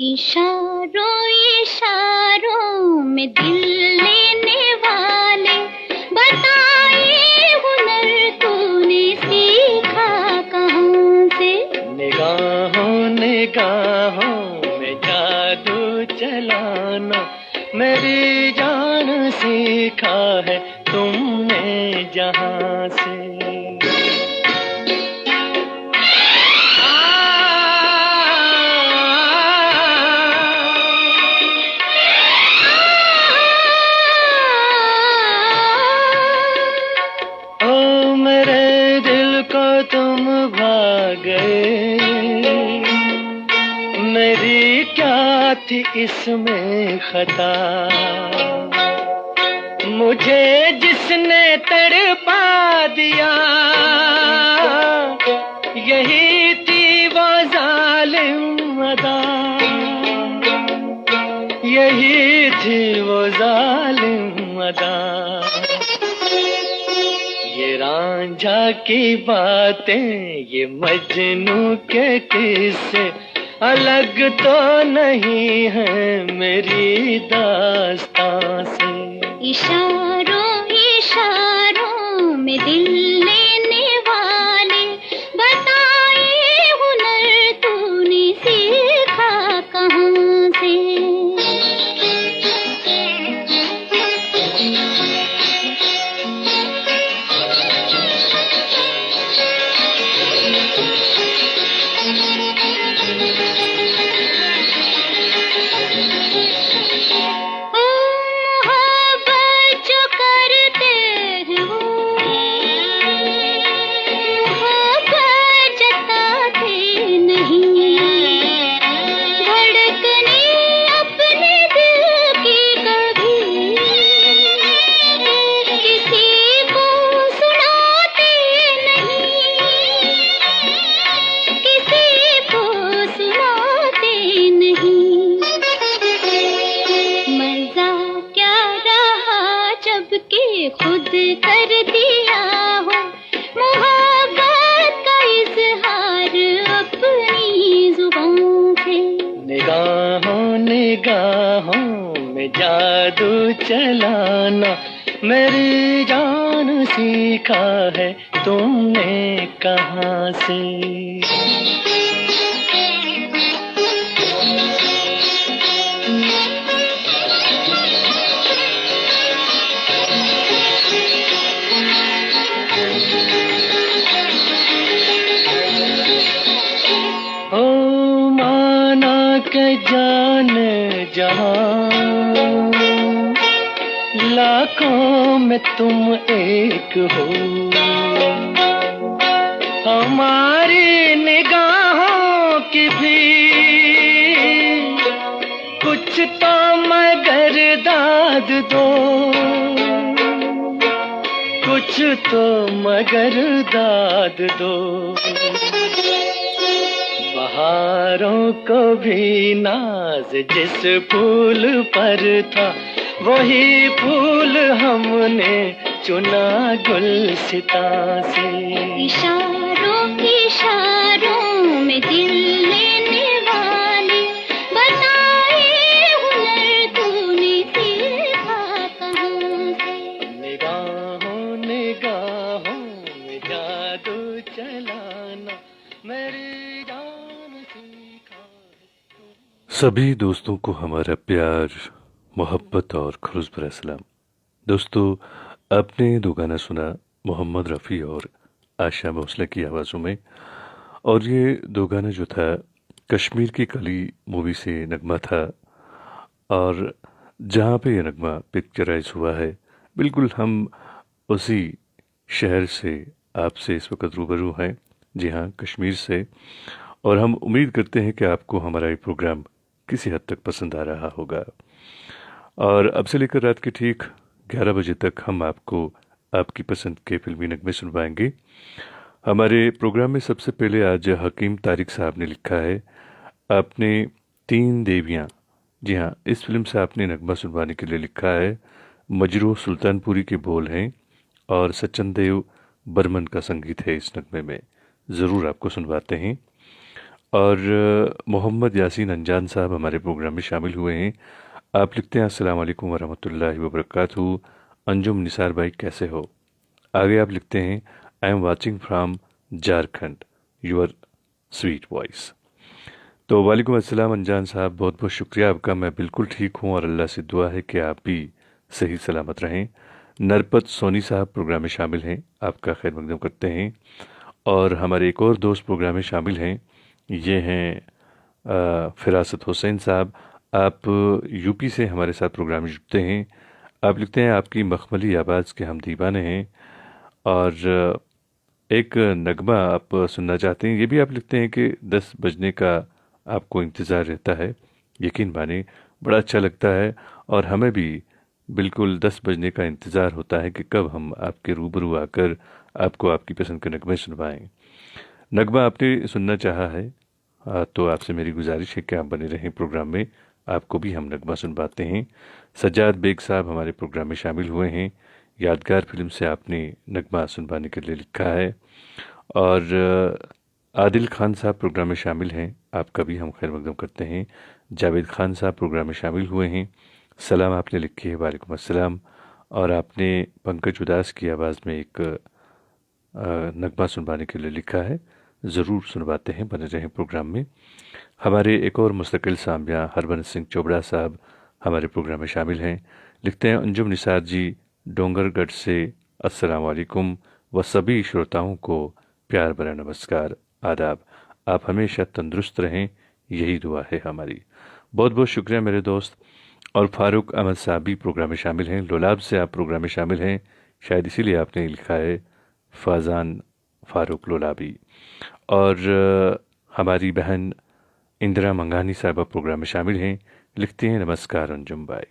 इशारों इशारों में दिल लेने वाले, बताए हुनर तूने सीखा कहाँ से? निगाहों निगाहों में जादू चलाना मेरी जान सीखा है तुमने जहाँ से। तुम भाग गए, मेरी क्या थी इसमें खता? मुझे जिसने तड़पा दिया, यही थी वो जालिम अदा, यही थी वो जालिम अदा। ये रांझा की बातें, ये मजनू के किस्से अलग तो नहीं है मेरी दास्तां से। इशारों इशारों में दिल लेने वाले, बताए हुनर तूने सीखा कहाँ से? खुद कर दिया हो मोहब्बत का इज़हार अपनी जुबान से। निगाहों निगाहों में जादू चलाना मेरी जान सीखा है तुमने कहाँ से? जान जहां लाखों में तुम एक हो, हमारी निगाहों की भी कुछ तो मगर दाद दो, कुछ तो मगर दाद दो। बहारों को भी नाज जिस फूल पर था, वही फूल हमने चुना गुलसिता से। इशारों इशारों में दिल लेने वाले, बताए हुनर तूने सीखा कहाँ से? निगाहों निगाहों में जादू चलाना मेरी सभी दोस्तों को हमारा प्यार, मोहब्बत और खुलूस भरा सलाम। दोस्तों, आपने दो गाना सुना मोहम्मद रफ़ी और आशा भोसले की आवाज़ों में, और ये दो गाना जो था कश्मीर की कली मूवी से नगमा था, और जहाँ पे ये नगमा पिक्चराइज हुआ है बिल्कुल हम उसी शहर से आपसे इस वक्त रूबरू हैं, जी हाँ, कश्मीर से। और हम उम्मीद करते हैं कि आपको हमारा ये प्रोग्राम किसी हद तक पसंद आ रहा होगा। और अब से लेकर रात के ठीक 11 बजे तक हम आपको आपकी पसंद के फिल्मी नगमे सुनवाएंगे। हमारे प्रोग्राम में सबसे पहले आज हकीम तारिक साहब ने लिखा है आपने तीन देवियाँ। जी हाँ, इस फिल्म से आपने नगमा सुनवाने के लिए लिखा है। मजरू सुल्तानपुरी के बोल हैं और सचिन देव बर्मन का संगीत है इस नगमे में। ज़रूर आपको सुनवाते हैं। और मोहम्मद यासीन अनजान साहब हमारे प्रोग्राम में शामिल हुए हैं। आप लिखते हैं अस्सलाम वालेकुम वरहमतुल्लाहि वबरकातुहू। अंजुम निसार भाई कैसे हो। आगे आप लिखते हैं I am watching from Jharkhand, your sweet voice. तो वालेकुम अस्सलाम अनजान साहब, बहुत बहुत शुक्रिया आपका। मैं बिल्कुल ठीक हूँ और अल्लाह से दुआ है कि आप भी सही सलामत रहें। नरपत सोनी साहब प्रोग्राम में शामिल हैं, आपका खैर मकदम करते हैं। और हमारे एक और दोस्त प्रोग्राम में शामिल हैं, ये हैं फिरासत हुसैन साहब। आप यूपी से हमारे साथ प्रोग्राम में जुड़ते हैं। आप लिखते हैं आपकी मखमली आवाज़ के हम दीवाने हैं और एक नगमा आप सुनना चाहते हैं। ये भी आप लिखते हैं कि 10 बजने का आपको इंतज़ार रहता है। यकीन माने बड़ा अच्छा लगता है और हमें भी बिल्कुल 10 बजने का इंतज़ार होता है कि कब हम आपके रूबरू आकर आपको आपकी पसंद के नगमे सुनवाएं। नगमा आपने सुनना चाहा है तो आपसे मेरी गुजारिश है कि आप बने रहें प्रोग्राम में, आपको भी हम नगमा सुनवाते हैं। सज्जाद बेग साहब हमारे प्रोग्राम में शामिल हुए हैं। यादगार फिल्म से आपने नगमा सुनवाने के लिए लिखा है। और आदिल खान साहब प्रोग्राम में शामिल हैं, आपका भी हम खैर मकदम करते हैं। जावेद खान साहब प्रोग्राम में शामिल हुए हैं। सलाम आपने लिखी है, वालेकुम अस्सलाम। और आपने पंकज उदास की आवाज़ में एक नगमा सुनवाने के लिए लिखा है। ज़रूर सुनवाते हैं, बने रहें प्रोग्राम में। हमारे एक और मुस्तकिल सामिया हरबंस सिंह चोपड़ा साहब हमारे प्रोग्राम में शामिल हैं। लिखते हैं अंजुम निसार जी डोंगरगढ़ से, अस्सलाम वालेकुम व सभी श्रोताओं को प्यार भरा नमस्कार, आदाब। आप हमेशा तंदुरुस्त रहें, यही दुआ है हमारी। बहुत बहुत शुक्रिया मेरे दोस्त। और फारूक अहमद साहब भी प्रोग्राम में शामिल हैं। लोलाब से आप प्रोग्राम में शामिल हैं, शायद इसीलिए आपने लिखा है फाजान फारूक लोलाबी। और हमारी बहन इंदिरा मंगानी साहबा प्रोग्राम में शामिल हैं, लिखती हैं नमस्कार अंजुम भाई।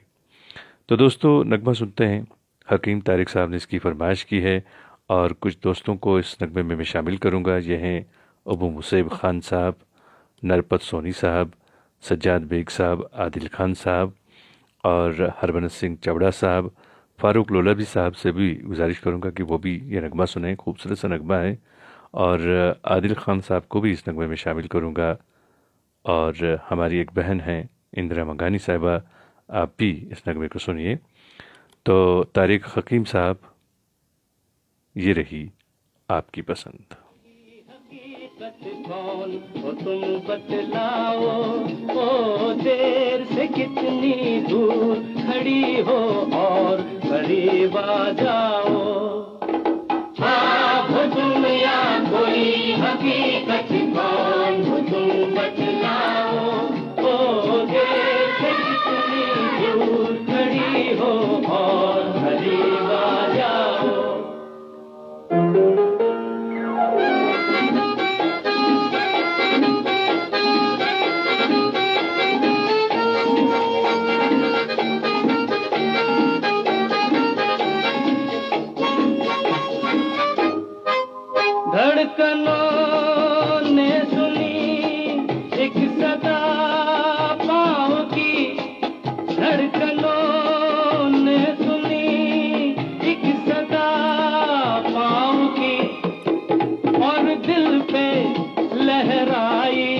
तो दोस्तों नगमा सुनते हैं। हकीम तारिक साहब ने इसकी फरमाइश की है और कुछ दोस्तों को इस नगमे में मैं शामिल करूंगा। ये हैं अबू मुसैब खान साहब, नरपत सोनी साहब, सज्जाद बेग साहब, आदिल खान साहब और हरबंस सिंह चवड़ा साहब। फ़ारूक लोलाबी साहब से भी गुजारिश करूंगा कि वो भी ये नगमा सुने, खूबसूरत सा नगमा है। और आदिल खान साहब को भी इस नगमे में शामिल करूंगा। और हमारी एक बहन हैं इंदिरा मंगानी साहिबा, आप भी इस नगमे को सुनिए। तो तारिक हकीम साहब, ये रही आपकी पसंद। कौन हो तुम बतलाओ, ओ देर से कितनी दूर खड़ी हो और करीब आ जाओ। हाँ हो तुम या कोई हकीकत, कौन हो तुम बतलाओ, ओ देर से कितनी दूर खड़ी हो और करीब आ जाओ। धड़कनों ने सुनी एक सदा पाँव की, धड़कनों ने सुनी एक सदा पाँव की, और दिल पे लहराई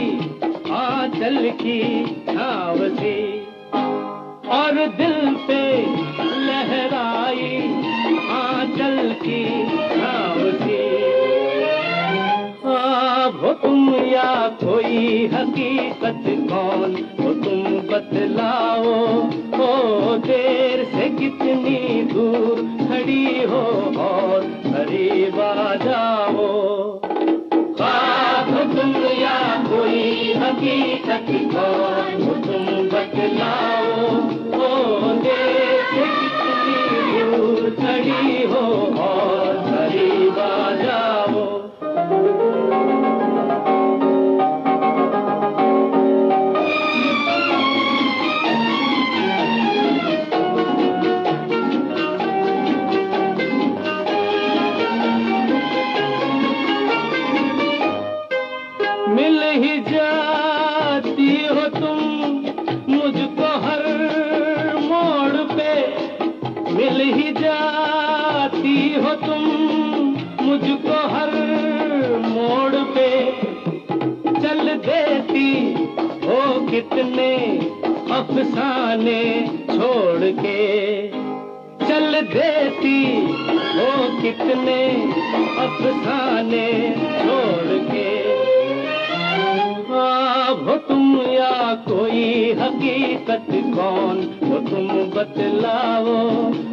आंचल की छाँव सी, और दिल पे लहराई आंचल की छाँव सी। हो तुम या कोई हकीकत, कौन हो तुम बतलाओ, ओ देर से कितनी दूर खड़ी हो और करीब आ जाओ। हो तुम या कोई हकीकत, कौन हो तुम बतलाओ, ओ देर से कितनी दूर खड़ी हो और करीब आ जाओ। मिल ही जाती हो तुम मुझको देती हो कितने अफसाने छोड़ के, चल देती हो कितने अफसाने छोड़ के। हो तुम या कोई हकीकत कौन हो तुम बतलाओ,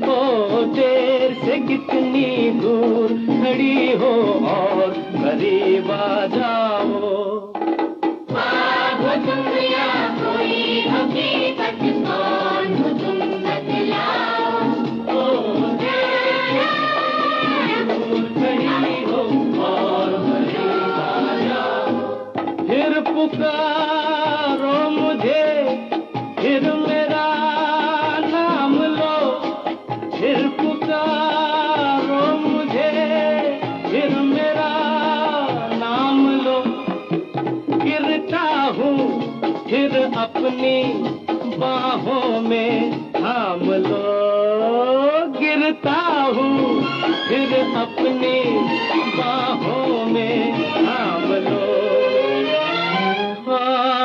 ओ देर से कितनी दूर खड़ी हो और करीब आ जाओ। हो तुम या कोई हकीकत कौन हो तुम बतलाओ, ओ देर से दूर खड़ी हो और करीब आ जाओ। फिर पुकारो मुझे, फिर मेरा नाम लो, फिर पुकारो मुझे, फिर मेरा नाम लो। गिरता हूँ फिर अपनी बाहों में थाम लो, गिरता हूँ फिर अपनी बाहों में थाम लो।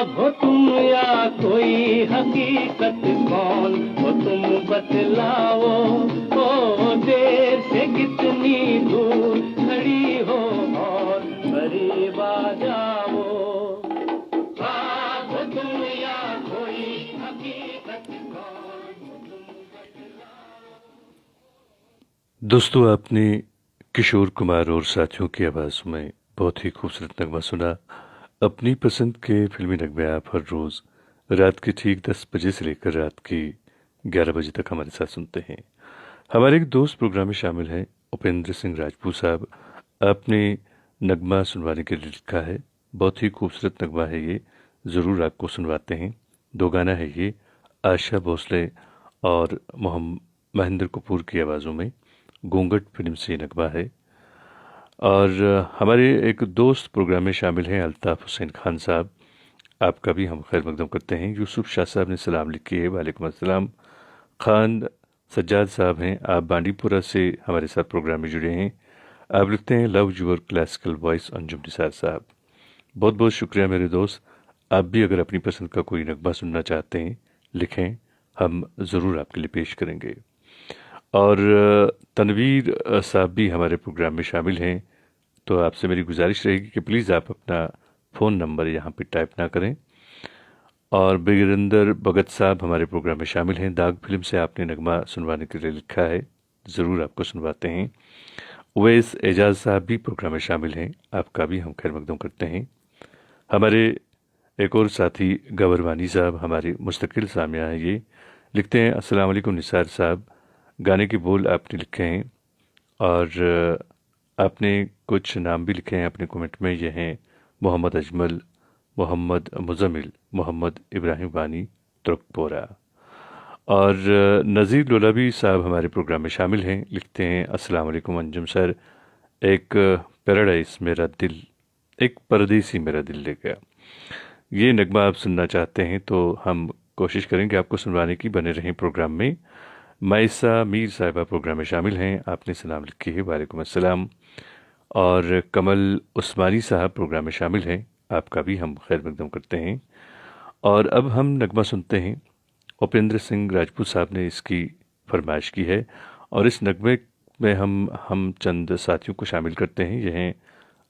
हो तुम या कोई हकीकत कौन हो तुम बतलाओ, ओ देर से कितनी दूर खड़ी हो और करीब आ जाओ। हो तुम या कोई हकीकत कौन हो तुम बतलाओ। दोस्तों, आपने किशोर कुमार और साथियों की आवाज में बहुत ही खूबसूरत नगमा सुना। अपनी पसंद के फिल्मी नगमे आप हर रोज़ रात के ठीक 10 बजे से लेकर रात की 11 बजे तक हमारे साथ सुनते हैं। हमारे एक दोस्त प्रोग्राम में शामिल हैं उपेंद्र सिंह राजपूत साहब। आपने नगमा सुनवाने के लिए लिखा है, बहुत ही खूबसूरत नगमा है ये, ज़रूर आपको सुनवाते हैं। दो गाना है ये, आशा भोसले और महेंद्र कपूर की आवाज़ों में, घूंघट फिल्म से ये नगमा है। और हमारे एक दोस्त प्रोग्राम में शामिल हैं अल्ताफ़ हुसैन खान साहब। आपका भी हम खैर मकदम करते हैं। यूसुफ शाह साहब ने सलाम लिखी है, वालेकुम अस्सलाम। खान सज्जाद साहब हैं, आप बांडीपुरा से हमारे साथ प्रोग्राम में जुड़े हैं। आप लिखते हैं, love your classical voice Anjum Nisar Sahab. बहुत बहुत शुक्रिया मेरे दोस्त। आप भी अगर अपनी पसंद का कोई नगमा सुनना चाहते हैं लिखें, हम ज़रूर आपके लिए पेश करेंगे। और तनवीर साहब भी हमारे प्रोग्राम में शामिल हैं, तो आपसे मेरी गुजारिश रहेगी कि प्लीज़ आप अपना फ़ोन नंबर यहाँ पे टाइप ना करें। और बिरिंदर भगत साहब हमारे प्रोग्राम में शामिल हैं, दाग फिल्म से आपने नगमा सुनवाने के लिए लिखा है, ज़रूर आपको सुनवाते हैं। उवैस एजाज साहब भी प्रोग्राम में शामिल हैं, आपका भी हम खैर मकदम करते हैं। हमारे एक और साथी गवरवानी साहब हमारे मुस्तकिल सामिया हैं, ये लिखते हैं, अस्सलाम वालेकुम निसार साहब, गाने के बोल आपने लिखे हैं और आपने कुछ नाम भी लिखे हैं अपने कमेंट में। ये हैं मोहम्मद अजमल, मोहम्मद मुजमिल, मोहम्मद इब्राहिम वानी तुर्कपोरा। और नज़ीर लोलावी साहब हमारे प्रोग्राम में शामिल हैं, लिखते हैं, अस्सलाम वालेकुम अंजुम सर, एक पैराडाइज मेरा दिल, एक परदेसी मेरा दिल ले गया। ये नगमा आप सुनना चाहते हैं तो हम कोशिश करेंगे आपको सुनवाने की, बने रहें प्रोग्राम में। माइसा मीर साहिबा प्रोग्राम में शामिल हैं, आपने सलाम लिखी है, वालेकुम अस्सलाम। और कमल उस्मानी साहब प्रोग्राम में शामिल हैं, आपका भी हम खैर मकदम करते हैं। और अब हम नगमा सुनते हैं, उपेंद्र सिंह राजपूत साहब ने इसकी फरमाइश की है और इस नगमे में हम चंद साथियों को शामिल करते हैं। यह हैं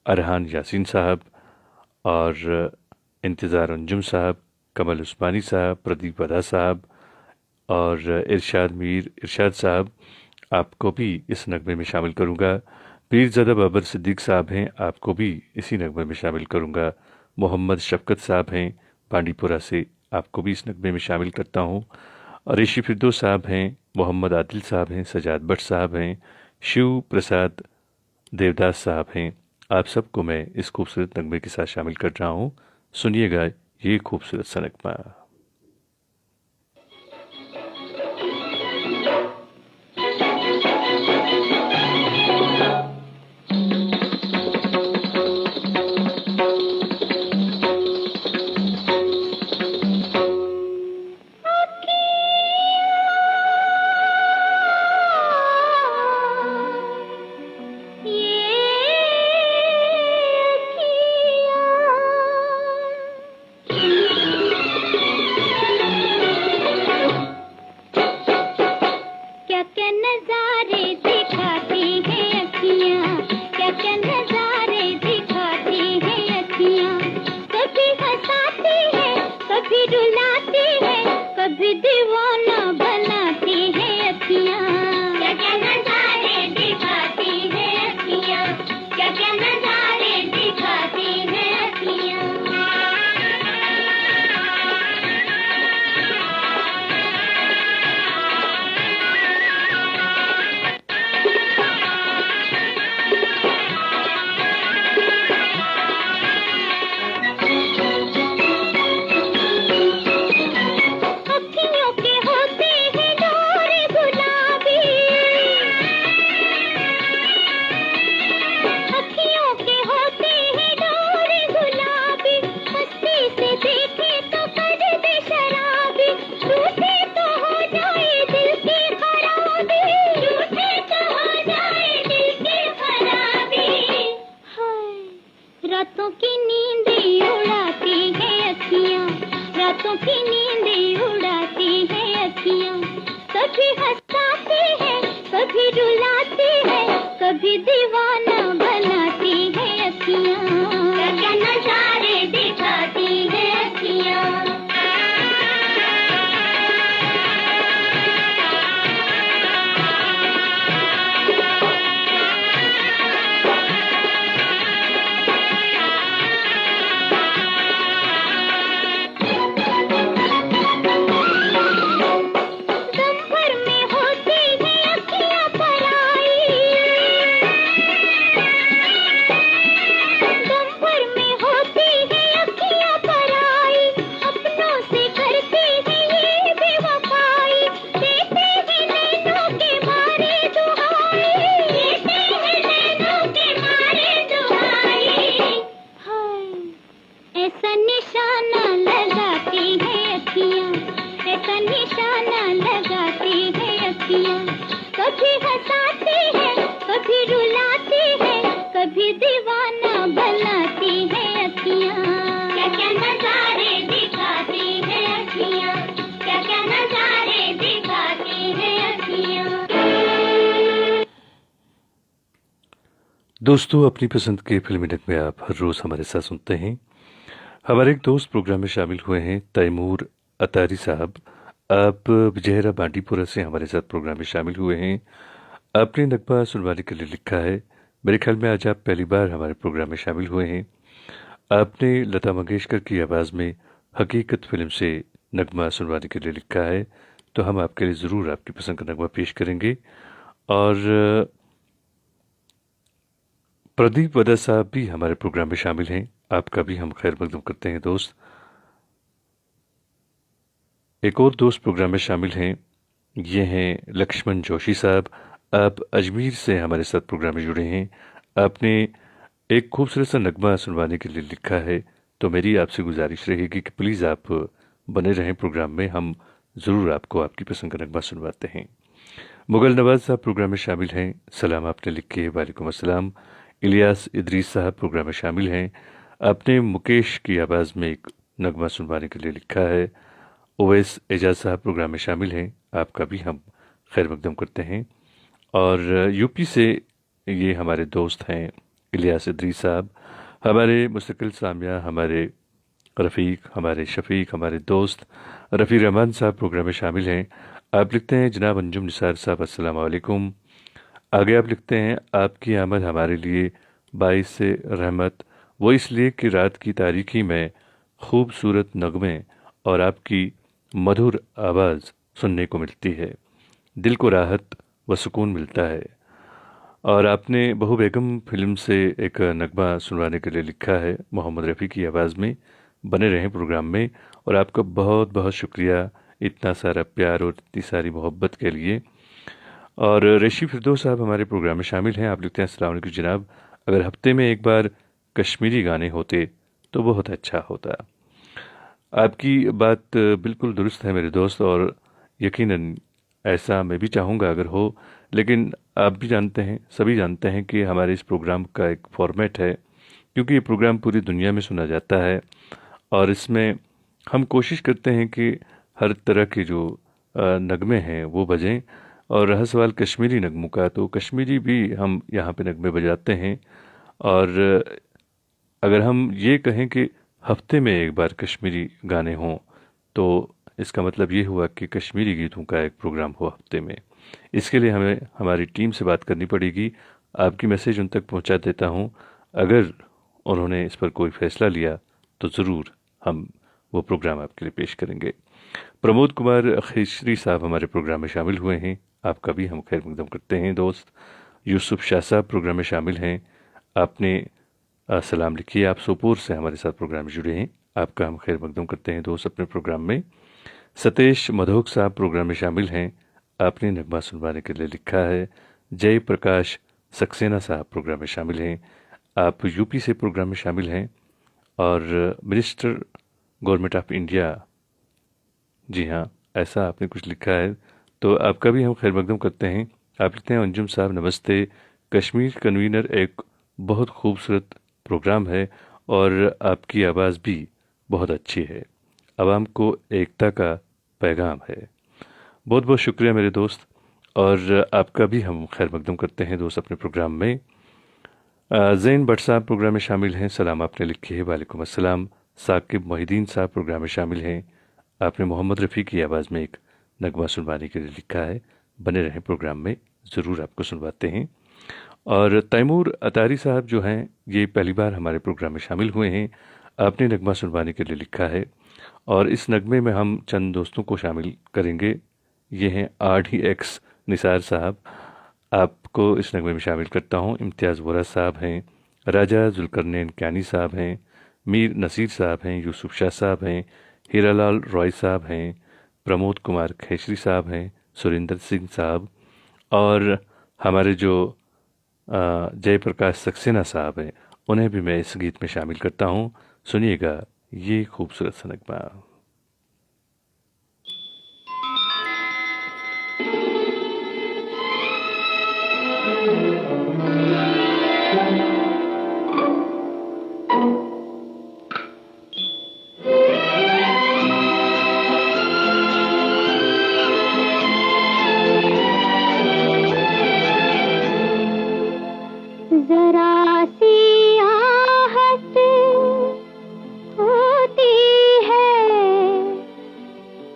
अरहान यासीन साहब और इंतज़ार अंजुम साहब, कमल उस्मानी साहब, प्रदीप वदा साहब और इरशाद साहब। आपको भी इस नगमे में शामिल करूँगा। पीरज़ादा बाबर सिद्दीक साहब हैं, आपको भी इसी नगमे में शामिल करूँगा। मोहम्मद शफ़क़त साहब हैं बांडीपुरा से, आपको भी इस नगमे में शामिल करता हूँ। और ऋषि फिरदौस साहब हैं, मोहम्मद आदिल साहब हैं, सजाद भट्ट साहब हैं, शिव प्रसाद देवदास साहब हैं। आप सबको मैं इस खूबसूरत नगमे के साथ शामिल कर रहा हूँ। सुनिएगा ये खूबसूरत सा नगमा। कभी दीवाना बनाती है अखियाँ, क्या क्या नजारे दिखाती है अखियाँ, क्या क्या नजारे दिखाती है अखियाँ। अखियों के होते हैं डोर गुलाबी, अखियों के होते हैं डोर गुलाबी, मस्ती से देखे तो कर दे शराबी, रूठे तो हो जाए दिल की खराबी, रूठे तो हो जाए दिल की खराबी। हाय रातों की नींदें उड़ाती है अखियाँ, रातों की नींदें उड़ाती है अखियाँ, कभी हंसाती है कभी रुलाती है, कभी दीवाना बनाती है अखियाँ, क्या क्या नजारे दिखाती है अखियाँ। दम भर में होती है अखियाँ पराई, दम भर में होती है अखियाँ पराई, अपनों से करती है ये बेवफाई, देते हैं नैनों के मारे दुहाई, देते हैं नैनों के मारे दुहाई। हाय ऐसा निशाना लगाती है अखियाँ, ऐसा निशाना लगाती है अखियाँ, कभी हंसाती है कभी रुलाती है, कभी दीवाना बनाती है अखियाँ, क्या क्या नजारे दिखाती है अखियाँ, क्या क्या नजारे दिखाती है अखियाँ। दोस्तों, अपनी पसंद के फिल्मी नगमे आप हर रोज़ हमारे साथ सुनते हैं। हमारे एक दोस्त प्रोग्राम में शामिल हुए हैं, तैमूर अतारी साहब। आप विजयहरा बांडीपुरा से हमारे साथ प्रोग्राम में शामिल हुए हैं। आपने नगमा सुनवाने के लिए लिखा है। मेरे ख्याल में आज आप पहली बार हमारे प्रोग्राम में शामिल हुए हैं। आपने लता मंगेशकर की आवाज़ में हकीकत फिल्म से नगमा सुनवाने के लिए लिखा है, तो हम आपके लिए ज़रूर आपकी पसंद का नगमा पेश करेंगे। और प्रदीप वदा साहब भी हमारे प्रोग्राम में शामिल हैं। आपका भी हम खैर मकदम करते हैं दोस्त। एक और दोस्त प्रोग्राम में शामिल हैं, ये हैं लक्ष्मण जोशी साहब। आप अजमेर से हमारे साथ प्रोग्राम में जुड़े हैं। आपने एक खूबसूरत सा नगमा सुनवाने के लिए लिखा है, तो मेरी आपसे गुजारिश रहेगी कि प्लीज़ आप बने रहें प्रोग्राम में। हम ज़रूर आपको आपकी पसंद का नगमा सुनवाते हैं। मुगल नवाज साहब प्रोग्राम में शामिल हैं। सलाम आपने लिखे है, वालेकुम अस्सलाम। इलियास इदरीस साहब प्रोग्राम में शामिल हैं। आपने मुकेश की आवाज़ में एक नगमा सुनवाने के लिए लिखा है। ओवैस एजाज साहब प्रोग्राम में शामिल हैं। आपका भी हम खैर मकदम करते हैं। और यूपी से ये हमारे दोस्त हैं इलियास इदरीस साहब। हमारे मुस्तकिल सामिया, हमारे रफ़ीक, हमारे शफ़ीक, हमारे दोस्त रफ़ी रहमान साहब प्रोग्राम में शामिल हैं। आप लिखते हैं जनाब अंजुम निसार साहब अस्सलाम वालेकुम। आगे आप लिखते हैं आपकी आमद हमारे लिए बाइस से रहमत, वो इसलिए कि रात की तारीकी में खूबसूरत नगमे और आपकी मधुर आवाज़ सुनने को मिलती है, दिल को राहत व सुकून मिलता है। और आपने बहू बेगम फिल्म से एक नगमा सुनवाने के लिए लिखा है मोहम्मद रफ़ी की आवाज़ में। बने रहें प्रोग्राम में, और आपका बहुत बहुत शुक्रिया इतना सारा प्यार और इतनी सारी मोहब्बत के लिए। और रेशी फिरदौस साहब हमारे प्रोग्राम में शामिल हैं। आप लिखते हैं अस्सलाम वालेकुम जनाब, अगर हफ्ते में एक बार कश्मीरी गाने होते तो बहुत अच्छा होता। आपकी बात बिल्कुल दुरुस्त है मेरे दोस्त, और यकीनन ऐसा मैं भी चाहूँगा अगर हो, लेकिन आप भी जानते हैं, सभी जानते हैं कि हमारे इस प्रोग्राम का एक फॉर्मेट है, क्योंकि ये प्रोग्राम पूरी दुनिया में सुना जाता है और इसमें हम कोशिश करते हैं कि हर तरह के जो नगमे हैं वो बजें। और रहा सवाल कश्मीरी नगमों का, तो कश्मीरी भी हम यहाँ पे नगमे बजाते हैं। और अगर हम ये कहें कि हफ्ते में एक बार कश्मीरी गाने हों तो इसका मतलब ये हुआ कि कश्मीरी गीतों का एक प्रोग्राम हो हफ्ते में। इसके लिए हमें हमारी टीम से बात करनी पड़ेगी। आपकी मैसेज उन तक पहुंचा देता हूं। अगर उन्होंने इस पर कोई फैसला लिया तो ज़रूर हम वो प्रोग्राम आपके लिए पेश करेंगे। प्रमोद कुमार खेसरी साहब हमारे प्रोग्राम में शामिल हुए हैं, आपका भी हम खैर मकदम करते हैं दोस्त। यूसुफ शाह साहब प्रोग्राम में शामिल हैं, आपने सलाम लिखी है, आप सोपोर से हमारे साथ प्रोग्राम में जुड़े हैं, आपका हम खैर मकदम करते हैं दोस्त अपने प्रोग्राम में। सतेश मधोक साहब प्रोग्राम में शामिल हैं, आपने नगमा सुनवाने के लिए लिखा है। जय प्रकाश सक्सेना साहब प्रोग्राम में शामिल हैं, आप यूपी से प्रोग्राम में शामिल हैं। और मिनिस्टर गवर्नमेंट ऑफ इंडिया, जी हाँ ऐसा आपने कुछ लिखा है, तो आपका भी हम खैर मकदम करते हैं। आप लिखते हैं अंजुम साहब नमस्ते, कश्मीर कन्वीनर एक बहुत खूबसूरत प्रोग्राम है और आपकी आवाज़ भी बहुत अच्छी है, आवाम को एकता का पैगाम है। बहुत बहुत शुक्रिया मेरे दोस्त, और आपका भी हम खैर मकदम करते हैं दोस्त अपने प्रोग्राम में। ज़ैन भट्ट साहब प्रोग्राम में शामिल हैं, सलाम आपने लिखी है, वालेकुम अस्सलाम। साकिब मोहिदीन साहब प्रोग्राम में शामिल हैं, आपने मोहम्मद रफ़ी की आवाज़ में एक नगमा सुनवाने के लिए लिखा है। बने रहें प्रोग्राम में, ज़रूर आपको सुनवाते हैं। और तैमूर अतारी साहब जो हैं, ये पहली बार हमारे प्रोग्राम में शामिल हुए हैं, आपने नगमा सुनवाने के लिए लिखा है और इस नगमे में हम चंद दोस्तों को शामिल करेंगे। ये हैं RDX निसार साहब, आपको इस नगमे में शामिल करता हूँ। इम्तियाज़ वोरा साहब हैं, राजा जुल्करनैन क्यानी साहब हैं, मीर नसीर साहब हैं, यूसुफ शाह साहब हैं, हीरालाल रॉय साहब हैं, प्रमोद कुमार खेसरी साहब हैं, सुरेंद्र सिंह साहब, और हमारे जो जयप्रकाश सक्सेना साहब हैं, उन्हें भी मैं इस गीत में शामिल करता हूँ। सुनिएगा ये खूबसूरत सा नगमा। जरा सी आहट होती है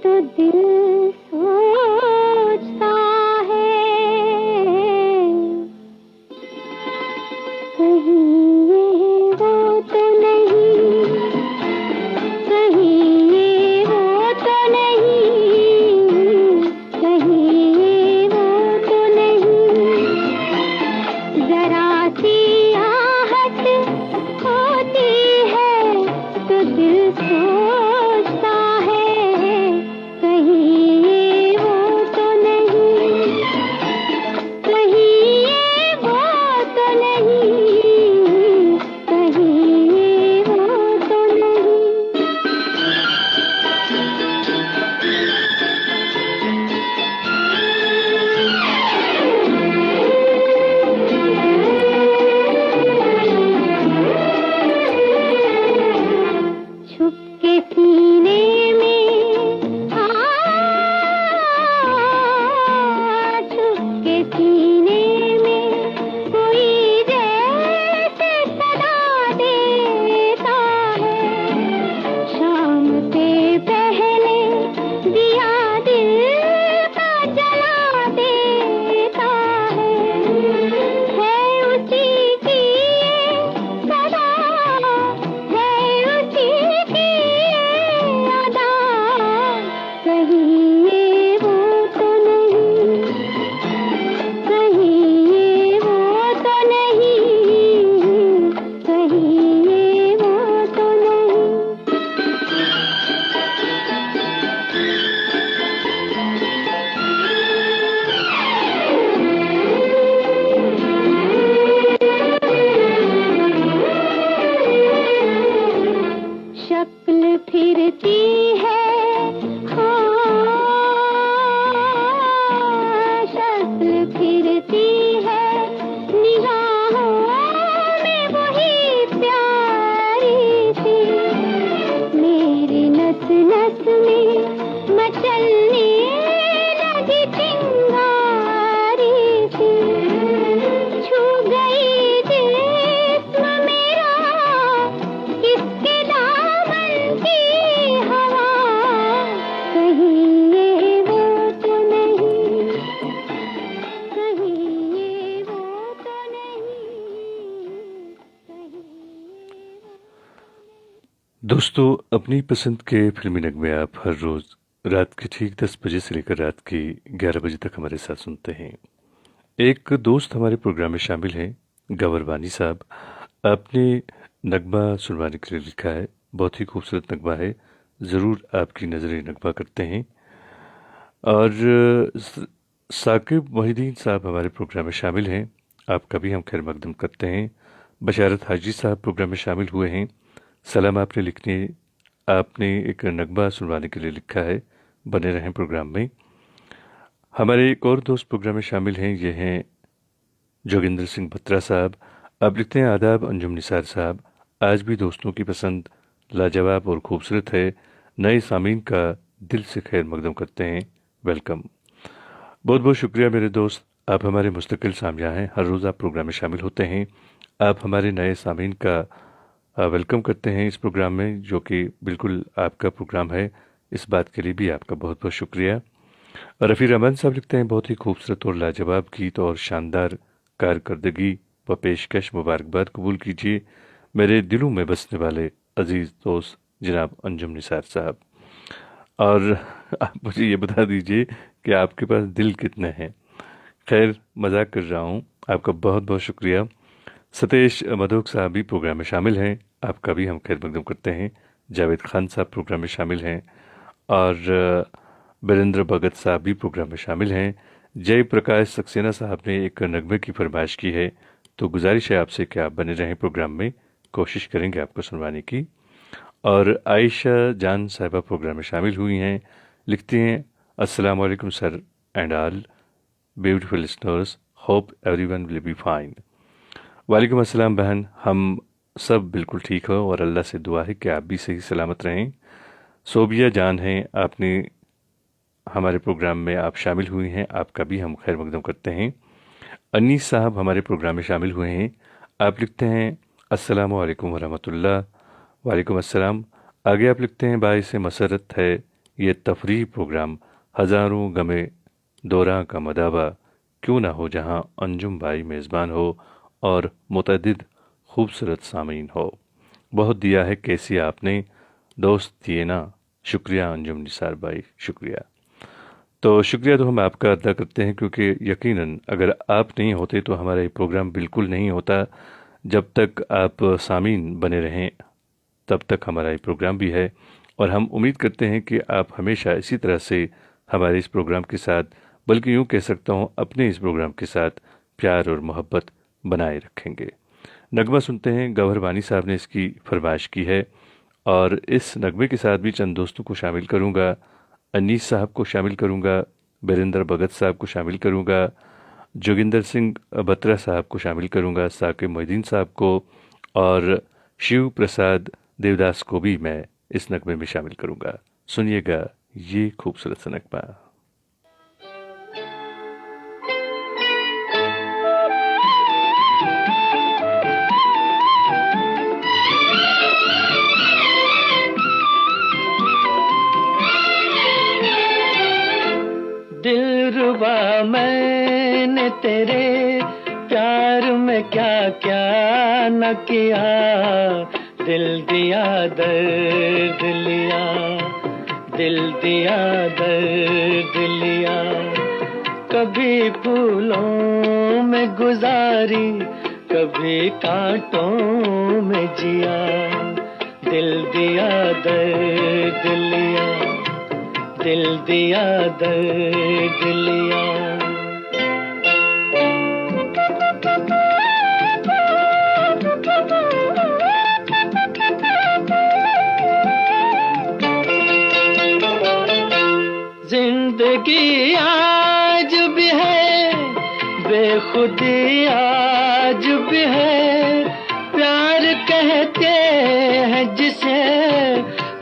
तो दिल सोचता है, कहीं ये वो तो नहीं, कहीं ये वो तो नहीं, कहीं ये वो तो नहीं। जरा सी आहट होती है तो दिल सोचता है, कहीं ये वो तो नहीं, कहीं ये वो तो नहीं, कहीं ये वो तो नहीं। छुप के सीने में छुप के सीने में कोई जैसे सदा देता है, शाम से पहले दिया दिल का जला देता है उसी की ये सदा, है उसी की ये अदा, कहीं ये वो तो नहीं, कहीं ये वो तो नहीं, कहीं ये वो तो नहीं। शक्ल फिरती है, हाँ शक्ल फिरती है, निगाहों में वही प्यारी सी, मेरी नस नस में मचलने लगी चिंगारी सी, छू गई जिस्म मेरा किसके दामन की हवा, कहीं दोस्तों, अपनी पसंद के फिल्मी नगमे आप हर रोज़ रात के ठीक 10 बजे से लेकर रात के 11 बजे तक हमारे साथ सुनते हैं। एक दोस्त हमारे प्रोग्राम में शामिल हैं, गवर वानी साहब। आपने नगमा सुनवाने के लिए लिखा है, बहुत ही खूबसूरत नगमा है, ज़रूर आपकी नज़रें नगमा करते हैं। और साकिब मोहिद्दीन साहब हमारे प्रोग्राम में शामिल हैं, आपका भी हम खैर मकदम करते हैं। बशारत हाजी साहब प्रोग्राम में शामिल हुए हैं। सलाम आपने एक नगमा सुनवाने के लिए लिखा है, बने रहें प्रोग्राम में। हमारे एक और दोस्त प्रोग्राम में शामिल हैं, ये हैं जोगिंदर सिंह बत्रा साहब। आप लिखते हैं, आदाब अंजुम निसार साहब, आज भी दोस्तों की पसंद लाजवाब और खूबसूरत है। नए सामीन का दिल से खैर मकदम करते हैं, वेलकम। बहुत बहुत शुक्रिया मेरे दोस्त, आप हमारे मुस्तकिल सामया हैं, हर रोज़ आप प्रोग्राम में शामिल होते हैं। आप हमारे नए सामीन का वेलकम करते हैं इस प्रोग्राम में, जो कि बिल्कुल आपका प्रोग्राम है। इस बात के लिए भी आपका बहुत बहुत शुक्रिया। रफ़ी रहमान साहब लिखते हैं, बहुत ही खूबसूरत और लाजवाब गीत और शानदार कारकर्दगी व पेशकश, मुबारकबाद कबूल कीजिए मेरे दिलों में बसने वाले अजीज़ दोस्त जनाब अंजुम निसार साहब। और आप मुझे ये बता दीजिए कि आपके पास दिल कितने हैं। खैर, मजाक कर रहा हूँ, आपका बहुत बहुत शुक्रिया। सतेश मधोक साहब भी प्रोग्राम में शामिल हैं, आपका भी हम खैर मकदम करते हैं। जावेद खान साहब प्रोग्राम में शामिल हैं और बीरेंद्र भगत साहब भी प्रोग्राम में शामिल हैं। जय प्रकाश सक्सेना साहब ने एक नगमे की फरमाइश की है, तो गुजारिश है आपसे कि आप बने रहें प्रोग्राम में, कोशिश करेंगे आपको सुनवाने की। और आयशा जान साहिबा प्रोग्राम में शामिल हुई हैं, लिखती हैं, अस्सलाम वालेकुम sir and all beautiful listeners, hope everyone will be fine. वालेकुम अस्सलाम बहन, हम सब बिल्कुल ठीक हो और अल्लाह से दुआ है कि आप भी सही सलामत रहें। सोबिया जान हैं, आपने हमारे प्रोग्राम में आप शामिल हुई हैं, आपका भी हम खैर मकदम करते हैं। अनीस साहब हमारे प्रोग्राम में शामिल हुए हैं, आप लिखते हैं, अस्सलाम वालेकुम वरहमतुल्लाह। वालेकुम अस्सलाम। आगे आप लिखते हैं, बाइस मसरत है ये तफरीह प्रोग्राम, हज़ारों गमे दौरा का मदावा, क्यों ना हो जहां अंजुम भाई मेज़बान हो और मुतअद्दिद खूबसूरत सामीन हो। बहुत दिया है कैसी आपने दोस्त दिए ना, शुक्रिया अंजुम निसार भाई, शुक्रिया। तो शुक्रिया तो हम आपका अदा करते हैं, क्योंकि यकीनन अगर आप नहीं होते तो हमारा ये प्रोग्राम बिल्कुल नहीं होता। जब तक आप सामीन बने रहें तब तक हमारा ये प्रोग्राम भी है, और हम उम्मीद करते हैं कि आप हमेशा इसी तरह से हमारे इस प्रोग्राम के साथ, बल्कि यूँ कह सकता हूँ अपने इस प्रोग्राम के साथ प्यार और मोहब्बत बनाए रखेंगे। नगमा सुनते हैं, गौहर वानी साहब ने इसकी फरमाइश की है, और इस नगमे के साथ भी चंद दोस्तों को शामिल करूँगा। अनीस साहब को शामिल करूँगा, बीरेंद्र भगत साहब को शामिल करूँगा, जोगिंदर सिंह बत्रा साहब को शामिल करूँगा, साकिब मोहिद्दीन साहब को, और शिव प्रसाद देवदास को भी मैं इस नगमे में शामिल करूँगा। सुनिएगा ये खूबसूरत सा नगमा। दिलरुबा मैंने तेरे प्यार में क्या क्या न किया, दिल दिया दर्द लिया, दिल दिया दर्द लिया, कभी फूलों में गुजारी, कभी कांटों में जिया, दिल दिया दर्द लिया, दिल दिया दर्द लिया। जिंदगी आज भी है, बेखुदी आज भी है, प्यार कहते हैं जिसे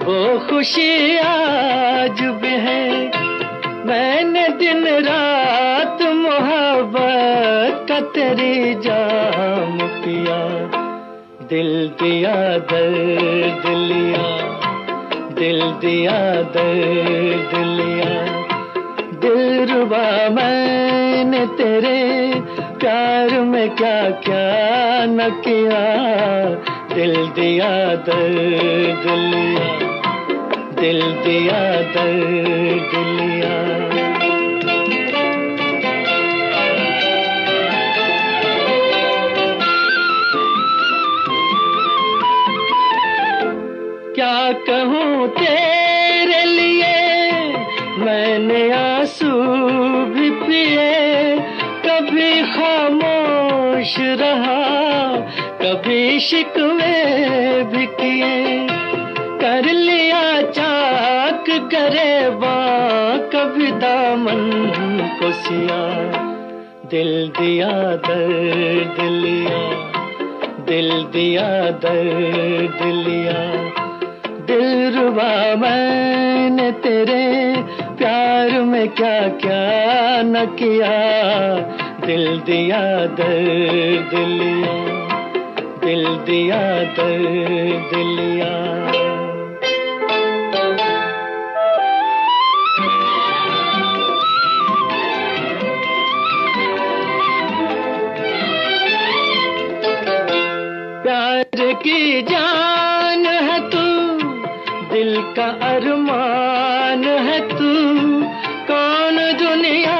वो खुशी आज भी है। मैंने दिन रात मोहब्बत का तेरी जाम पिया, दिल दिया दर्द लिया, दिल दिया दर्द लिया। दिलरुबा मैंने तेरे प्यार में क्या क्या न किया, दिल दिया दर्द लिया, दिल दिया दर्द लिया। क्या कहूँ तेरे लिए, मैंने आंसू भी पिए, कभी खामोश रहा, कभी शिकवे भी किए, कर लिया चाक गरेबा, कभी दामन को सिया। दिल दिया दर्द लिया, दिल दिया दर्द लिया। दिलरुबा मैंने तेरे प्यार में क्या क्या न किया, दिल दिया दर्द लिया, दिल दिया दर्द लिया। प्यार की जान है तू, दिल का अरमान है तू, कौन दुनिया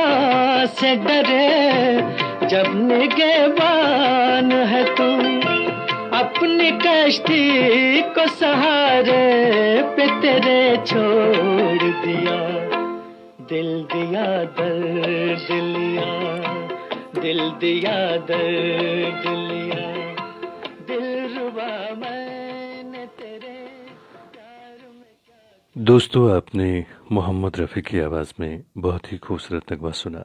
से डरे जब निगहबान है तू। अपनी कश्ती को सहारे पे तेरे छोड़ दिया, दिल दिया दर्द लिया, दिल दिया दर्द लिया। दिलरुबा मैंने तेरे प्यार में क्या। दोस्तों, आपने मोहम्मद रफ़ी की आवाज़ में बहुत ही खूबसूरत नगमा सुना।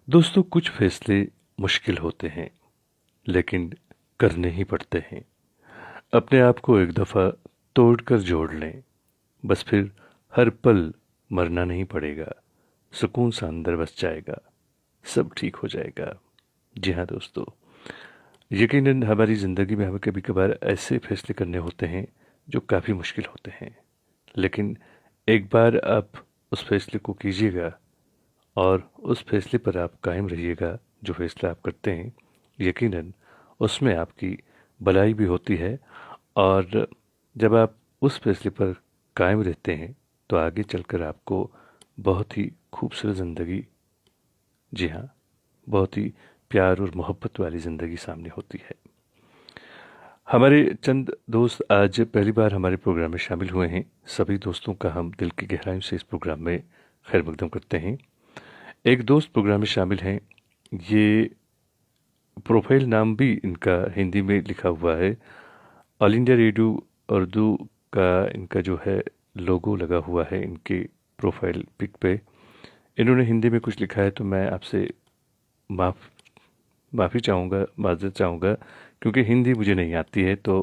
दोस्तों, कुछ फैसले मुश्किल होते हैं लेकिन करने ही पड़ते हैं। अपने आप को एक दफ़ा तोड़कर जोड़ लें, बस फिर हर पल मरना नहीं पड़ेगा, सुकून सा अंदर बस जाएगा, सब ठीक हो जाएगा। जी हाँ दोस्तों, यकीनन हमारी ज़िंदगी में हमें कभी कभार ऐसे फैसले करने होते हैं जो काफ़ी मुश्किल होते हैं, लेकिन एक बार आप उस फैसले को कीजिएगा और उस फैसले पर आप कायम रहिएगा। जो फैसला आप करते हैं, यकीनन उसमें आपकी भलाई भी होती है, और जब आप उस फैसले पर कायम रहते हैं तो आगे चलकर आपको बहुत ही खूबसूरत ज़िंदगी, जी हाँ, बहुत ही प्यार और मोहब्बत वाली ज़िंदगी सामने होती है। हमारे चंद दोस्त आज पहली बार हमारे प्रोग्राम में शामिल हुए हैं। सभी दोस्तों का हम दिल की गहराइयों से इस प्रोग्राम में खैर मकदम करते हैं। एक दोस्त प्रोग्राम में शामिल हैं, ये प्रोफाइल नाम भी इनका हिंदी में लिखा हुआ है, ऑल इंडिया रेडियो उर्दू का इनका जो है लोगो लगा हुआ है इनके प्रोफाइल पिक पे। इन्होंने हिंदी में कुछ लिखा है तो मैं आपसे माफ़ी चाहूँगा, माज़रत चाहूँगा, क्योंकि हिंदी मुझे नहीं आती है। तो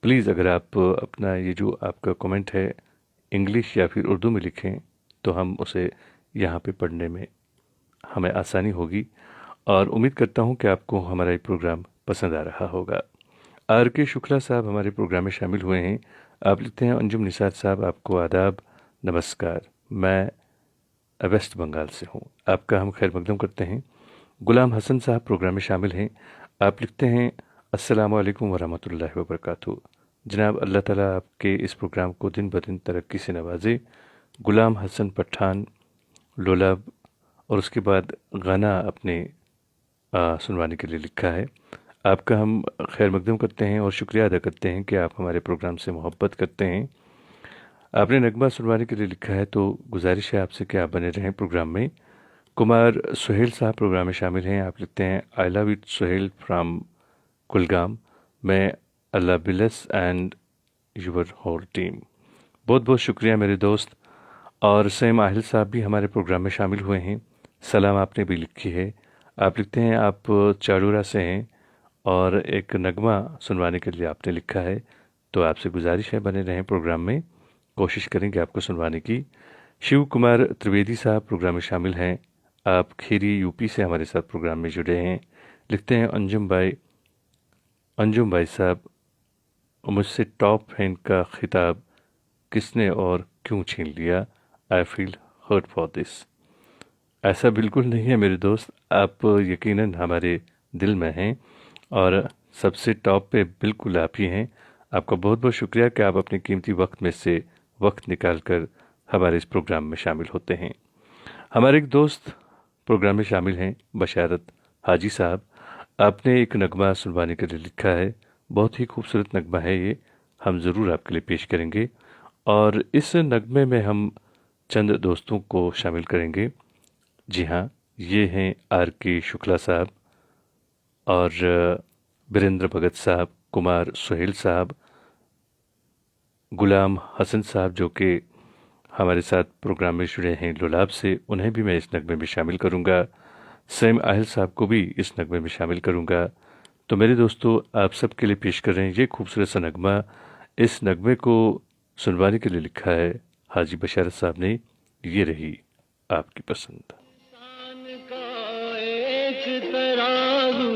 प्लीज़ अगर आप अपना ये जो आपका कमेंट है इंग्लिश या फिर उर्दू में लिखें तो हम उसे यहाँ पे पढ़ने में हमें आसानी होगी, और उम्मीद करता हूँ कि आपको हमारा ये प्रोग्राम पसंद आ रहा होगा। आर के शुक्ला साहब हमारे प्रोग्राम में शामिल हुए हैं। आप लिखते हैं, अंजुम निसार साहब आपको आदाब, नमस्कार, मैं वेस्ट बंगाल से हूँ, आपका हम खैर मकदम करते हैं। गुलाम हसन साहब प्रोग्राम में शामिल हैं। आप लिखते हैं, अस्सलामु अलैकुम वरहमतुल्लाहि वबरकातुहू। जनाब, अल्लाह ताला आपके इस प्रोग्राम को दिन ब दिन तरक्की से नवाजे। गुलाम हसन पठान लोलाब, और उसके बाद गाना अपने सुनवाने के लिए लिखा है। आपका हम खैर मकदम करते हैं और शुक्रिया अदा करते हैं कि आप हमारे प्रोग्राम से मोहब्बत करते हैं। आपने नगमा सुनवाने के लिए लिखा है, तो गुजारिश है आपसे कि आप बने रहें प्रोग्राम में। कुमार सुहेल साहब प्रोग्राम में शामिल हैं। आप लिखते हैं, I love it Suhail from Kulgam, may Allah bless and your whole team. बहुत बहुत शुक्रिया मेरे दोस्त। और सैम आहिल साहब भी हमारे प्रोग्राम में शामिल हुए हैं। सलाम आपने भी लिखी है। आप लिखते हैं, आप चाड़ूरा से हैं और एक नगमा सुनवाने के लिए आपने लिखा है, तो आपसे गुजारिश है बने रहें प्रोग्राम में, कोशिश करेंगे आपको सुनवाने की। शिव कुमार त्रिवेदी साहब प्रोग्राम में शामिल हैं। आप खीरी यूपी से हमारे साथ प्रोग्राम में जुड़े हैं। लिखते हैं, अंजुम भाई साहब, मुझसे टॉप फैन का खिताब किसने और क्यों छीन लिया, I feel hurt for this. ऐसा बिल्कुल नहीं है मेरे दोस्त, आप यकीनन हमारे दिल में हैं और सबसे टॉप पे बिल्कुल आप ही हैं। आपका बहुत बहुत शुक्रिया कि आप अपने कीमती वक्त में से वक्त निकालकर हमारे इस प्रोग्राम में शामिल होते हैं। हमारे एक दोस्त प्रोग्राम में शामिल हैं, बशारत हाजी साहब। आपने एक नगमा सुनवाने के लिए लिखा है, बहुत ही खूबसूरत नगमा है ये, हम ज़रूर आपके लिए पेश करेंगे। और इस नगमे में हम चंद दोस्तों को शामिल करेंगे। जी हाँ, ये हैं R.K. शुक्ला साहब और वीरेंद्र भगत साहब, कुमार सुहेल साहब, गुलाम हसन साहब जो कि हमारे साथ प्रोग्राम में जुड़े हैं लोलाब से, उन्हें भी मैं इस नगमे में शामिल करूंगा। सैम आहिल साहब को भी इस नगमे में शामिल करूंगा। तो मेरे दोस्तों, आप सबके लिए पेश कर रहे हैं ये खूबसूरत सा नगमा। इस नगमे को सुनवाने के लिए लिखा है हाजी बशारत साहब ने। ये रही आपकी पसंद। इंसान का एक तराजू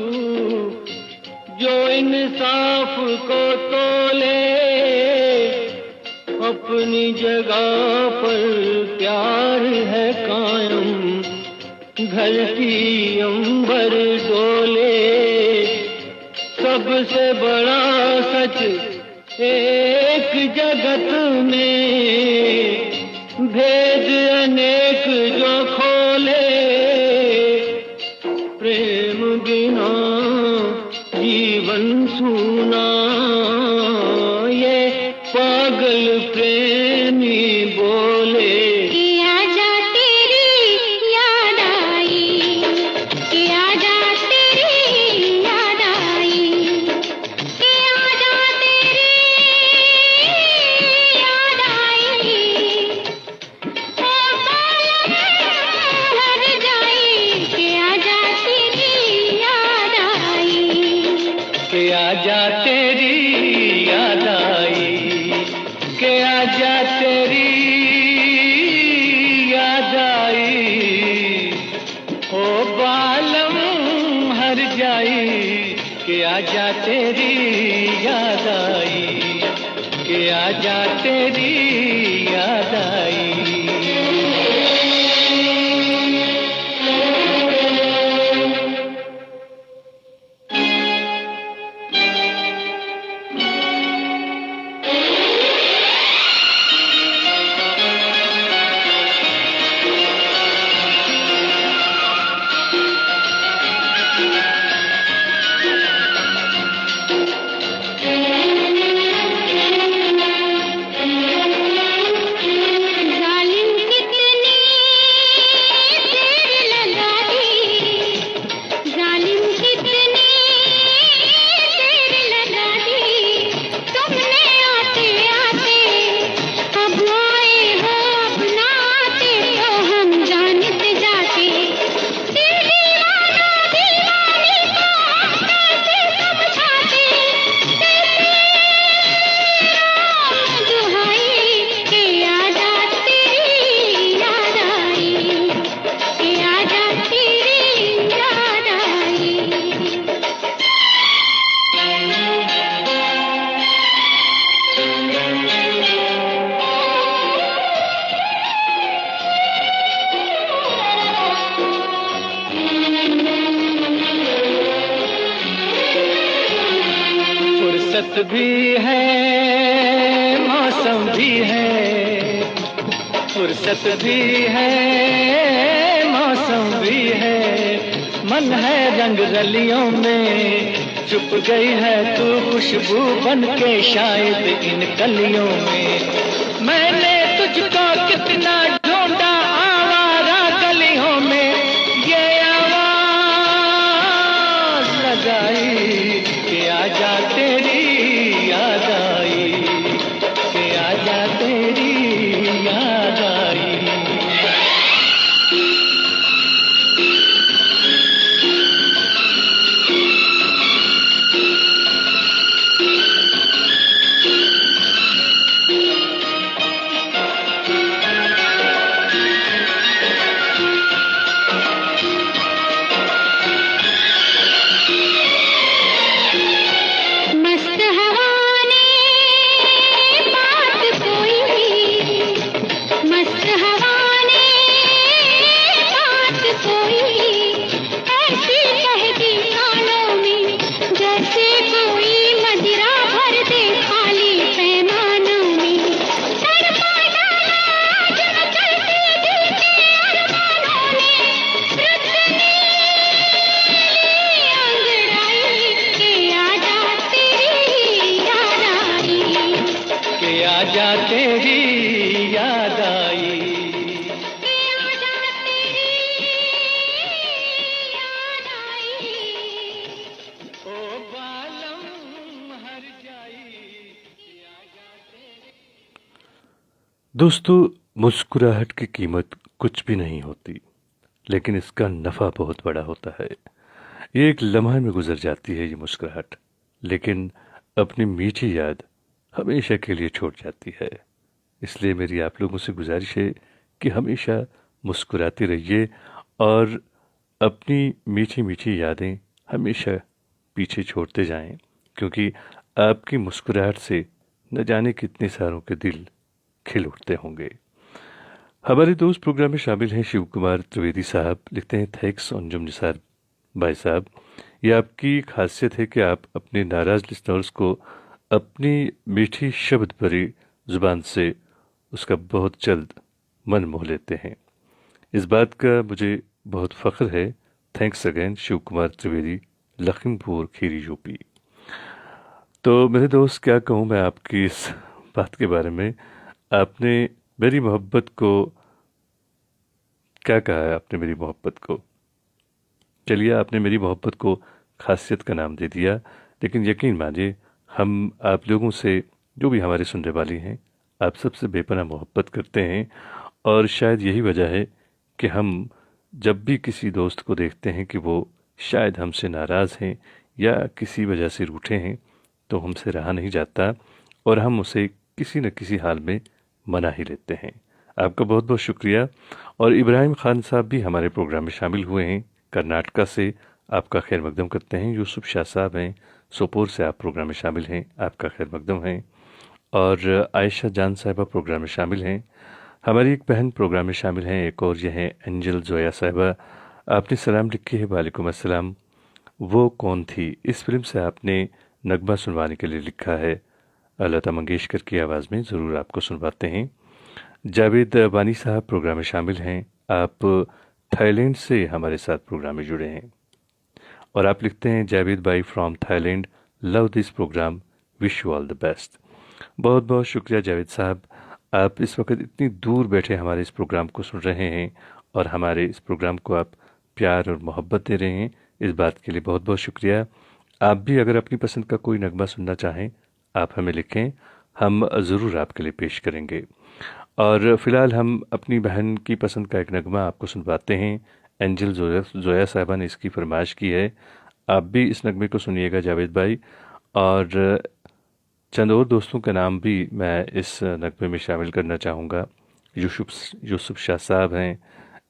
जो इंसाफ को तोले, अपनी जगह पर प्यार है कायम, धरती अंबर डोले। सबसे बड़ा सच एक जगत में, भेद अनेक जो खोले। प्रेम बिना जीवन सूना, ये पागल प्रेमी बोले। कि आजा तेरी याद आई, कि आजा तेरी याद आई, कि आजा तेरी याद आई। ओ हर जाई, कि आजा तेरी याद आई। के आजा तेरी याद आई, के आजा तेरी याद आई। ओ बालम हर जाई, के आजा तेरी याद आई, के आजा तेरी याद आई। जालिम कितनी देर लगा दी, जालिम कितनी देर लगा दी। तुमने आते आते अब आए हो, अपना आते तो हम जान से जाते। दिल दीवाना दीवानी को हम कैसे समझाते। दुहाई के आजा तेरी याद आई, के आजा तेरी याद आई। फुर्सत भी है, मौसम भी है, फुर्सत भी है, मौसम भी है। मन है रंग गलियों में, छुप गई है तू खुशबू बन के शायद इन कलियों में। मैंने तुझको कितना ढूंढा आवारा गलियों में, ये आवाज लगाई कि आजा तेरी याद आई, कि आजा तेरी याद आई। दोस्तों, मुस्कुराहट की कीमत कुछ भी नहीं होती, लेकिन इसका नफ़ा बहुत बड़ा होता है। ये एक लम्हा में गुजर जाती है ये मुस्कुराहट, लेकिन अपनी मीठी याद हमेशा के लिए छोड़ जाती है। इसलिए मेरी आप लोगों से गुजारिश है कि हमेशा मुस्कुराते रहिए और अपनी मीठी मीठी यादें हमेशा पीछे छोड़ते जाएं, क्योंकि आपकी मुस्कुराहट से न जाने कितने सारों के दिल खिल उठते होंगे। हमारे दोस्त प्रोग्राम में शामिल हैं शिव कुमार त्रिवेदी साहब। लिखते हैं, थैंक्स अंजुम निसार भाई साहब, ये आपकी खासियत है कि आप अपने नाराज लिसनर्स को अपनी मीठी शब्द भरी जुबान से उसका बहुत जल्द मन मोह लेते हैं। इस बात का मुझे बहुत फ़ख्र है। Thanks again Shiv Kumar Trivedi, Lakhimpur Kheri UP. तो मेरे दोस्त, क्या कहूँ मैं आपकी इस बात के बारे में। आपने मेरी मोहब्बत को क्या कहा है, आपने मेरी मोहब्बत को, चलिए आपने मेरी मोहब्बत को खासियत का नाम दे दिया, लेकिन यकीन मानिए हम आप लोगों से, जो भी हमारे सुनने वाले हैं, आप सबसे बेपनाह मोहब्बत करते हैं। और शायद यही वजह है कि हम जब भी किसी दोस्त को देखते हैं कि वो शायद हमसे नाराज़ हैं या किसी वजह से रूठे हैं, तो हमसे रहा नहीं जाता और हम उसे किसी न किसी हाल में मना ही लेते हैं। आपका बहुत बहुत शुक्रिया। और इब्राहिम खान साहब भी हमारे प्रोग्राम में शामिल हुए हैं, कर्नाटका से। आपका खैर मकदम करते हैं। यूसुफ शाह साहब हैं, सोपोर से आप प्रोग्राम में शामिल हैं, आपका खैर मकदम है। और आयशा जान साहिबा प्रोग्राम में शामिल हैं। हमारी एक बहन प्रोग्राम में शामिल हैं, एक और यह है एंजल जोया साहिबा। आपने सलाम लिखी है, वालेकुम अस्सलाम। वो कौन थी, इस फिल्म से आपने नगमा सुनवाने के लिए लिखा है। लता मंगेशकर की आवाज़ में ज़रूर आपको सुनवाते हैं। जावेद वानी साहब प्रोग्राम में शामिल हैं। आप थाईलैंड से हमारे साथ प्रोग्राम में जुड़े हैं और आप लिखते हैं, जावेद भाई from Thailand, love this programme, wish you all the best. बहुत बहुत शुक्रिया जावेद साहब, आप इस वक्त इतनी दूर बैठे हमारे इस प्रोग्राम को सुन रहे हैं और हमारे इस प्रोग्राम को आप प्यार और मोहब्बत दे रहे हैं। इस बात के लिए बहुत बहुत शुक्रिया। आप भी अगर अपनी पसंद का कोई नगमा सुनना चाहें, आप हमें लिखें, हम ज़रूर आपके लिए पेश करेंगे। और फ़िलहाल हम अपनी बहन की पसंद का एक नगमा आपको सुनवाते हैं। एंजल जोया साहिबा ने इसकी फरमाइश की है। आप भी इस नगमे को सुनिएगा जावेद भाई। और चंद और दोस्तों का नाम भी मैं इस नगमे में शामिल करना चाहूँगा। यूसुफ शाह साहब हैं,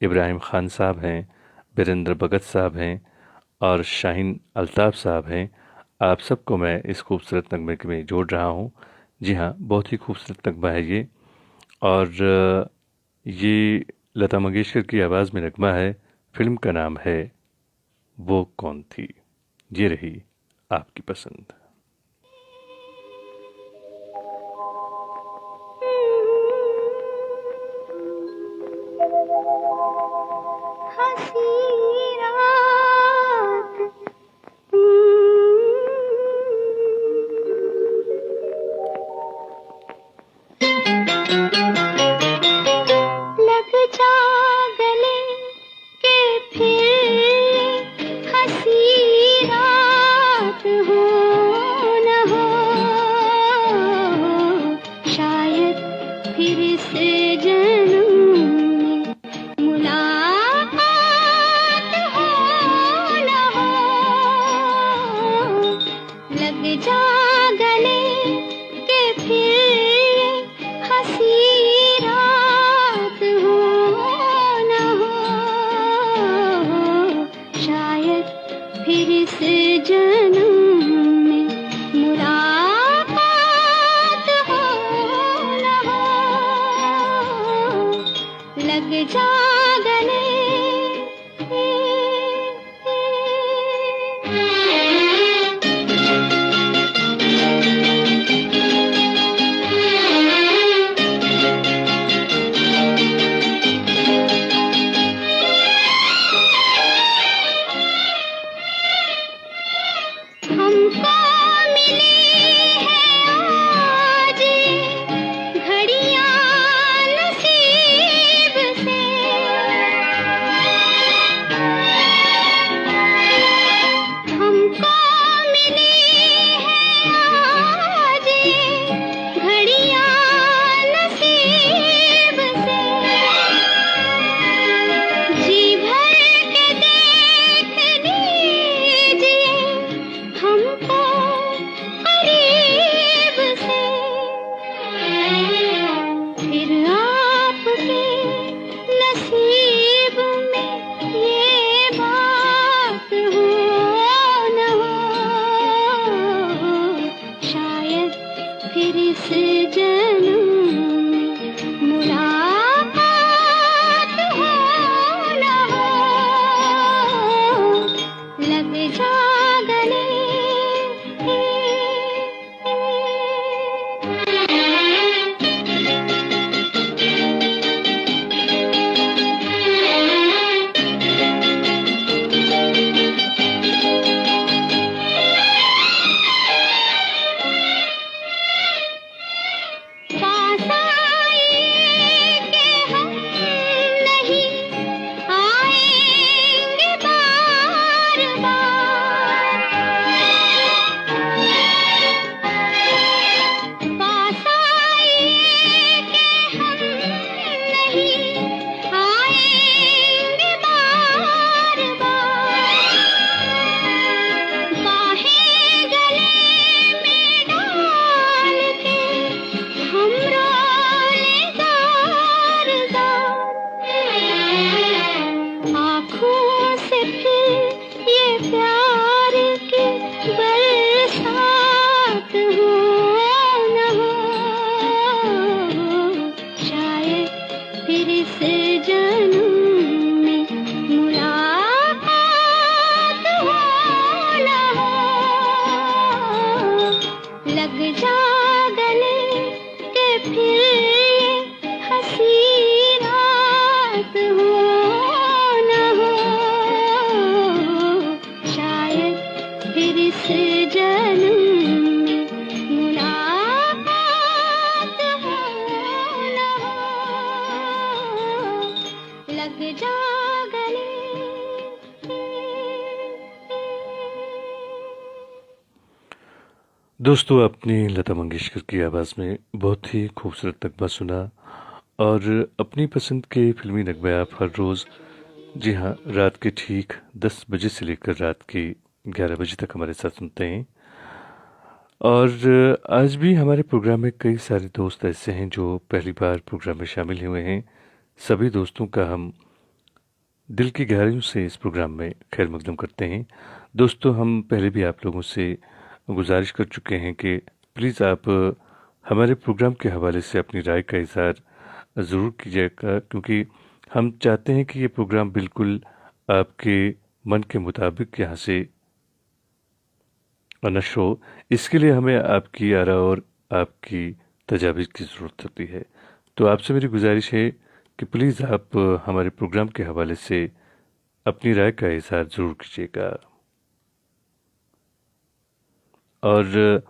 इब्राहिम ख़ान साहब हैं, बीरेंद्र भगत साहब हैं और शाहीन अल्ताफ़ साहब हैं। आप सबको मैं इस खूबसूरत नगमे में जोड़ रहा हूँ। जी हाँ, बहुत ही खूबसूरत नगमा है ये। और ये लता मंगेशकर की आवाज़ में नगमा है। फिल्म का नाम है वो कौन थी। ये रही आपकी पसंद। हंसी रात लग जा गले के फिर हंसी रात हो न हो, शायद फिर से जन्म में मुलाकात हो न हो। लग जा गले के फिर हंसी रात हो न हो, शायद फिर से जन्म में मुलाकात हो न हो। लग जा गले हमको मिली है आज घड़ियां नसीब से। लग जा गले। दोस्तों, अपनी लता मंगेशकर की आवाज़ में बहुत ही खूबसूरत नगमा सुना। और अपनी पसंद के फिल्मी नगमे आप हर रोज़, जी हाँ, रात के ठीक 10 बजे से लेकर रात के 11 बजे तक हमारे साथ सुनते हैं। और आज भी हमारे प्रोग्राम में कई सारे दोस्त ऐसे हैं जो पहली बार प्रोग्राम में शामिल हुए हैं। सभी दोस्तों का हम दिल की गहराइयों से इस प्रोग्राम में खैर मकदम करते हैं। दोस्तों, हम पहले भी आप लोगों से गुजारिश कर चुके हैं कि प्लीज़ आप हमारे प्रोग्राम के हवाले से अपनी राय का इज़हार ज़रूर कीजिएगा, क्योंकि हम चाहते हैं कि ये प्रोग्राम बिल्कुल आपके मन के मुताबिक यहाँ से नशर हो। इसके लिए हमें आपकी आरा और आपकी तजावीज़ की ज़रूरत होती है। तो आपसे मेरी गुजारिश है कि प्लीज़ आप हमारे प्रोग्राम के हवाले से अपनी राय का इज़हार ज़रूर कीजिएगा। और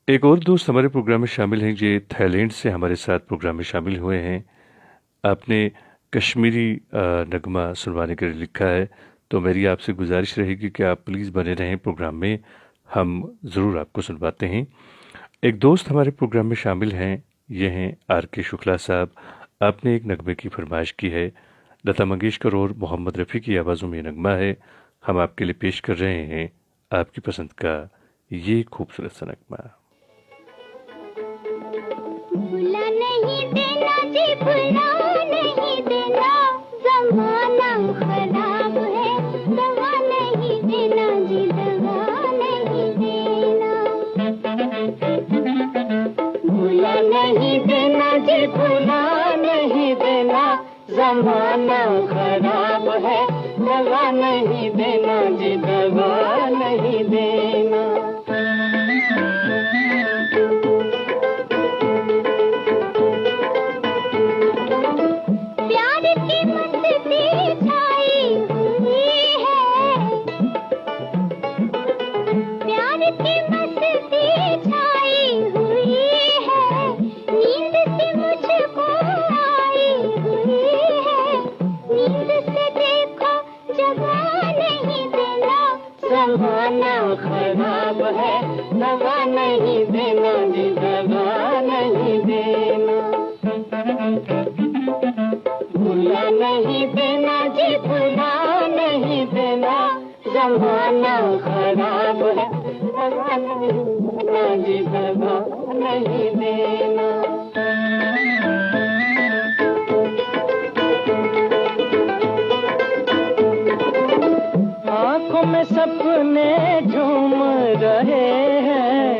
एक और दोस्त हमारे प्रोग्राम में शामिल हैं, ये थाईलैंड से हमारे साथ प्रोग्राम में शामिल हुए हैं। आपने कश्मीरी नगमा सुनवाने के लिए लिखा है, तो मेरी आपसे गुजारिश रहेगी कि आप प्लीज़ बने रहें प्रोग्राम में, हम ज़रूर आपको सुनवाते हैं। एक दोस्त हमारे प्रोग्राम में शामिल हैं, ये हैं RK शुक्ला साहब। आपने एक नगमे की फरमाइश की है। लता मंगेशकर और मोहम्मद रफ़ी की आवाज़ों में नगमा है। हम आपके लिए पेश कर रहे हैं आपकी पसंद का ये खूबसूरत सा नगमा। भुला नहीं देना जी, भुला नहीं देना, जमाना खराब है, दवा नहीं देना जी, दवा नहीं देना। भुला नहीं देना जी, भुला नहीं देना, जमाना खराब है, दवा नहीं देना जी, दवा नहीं देना। प्यार की मस्ती छाई हुई है, प्यार की मस्ती छाई हुई है, नींद से मुझको आई हुई है, नींद से देखो जगा नहीं देना, जमाना खराब है, दवा नहीं देना जी, दवा नहीं देना। भुला नहीं देना जी, भुला नहीं देना, जमाना खराब है, दवा नहीं देना जी, दवा नहीं देना। आँखों में सपने झूम रहे हैं,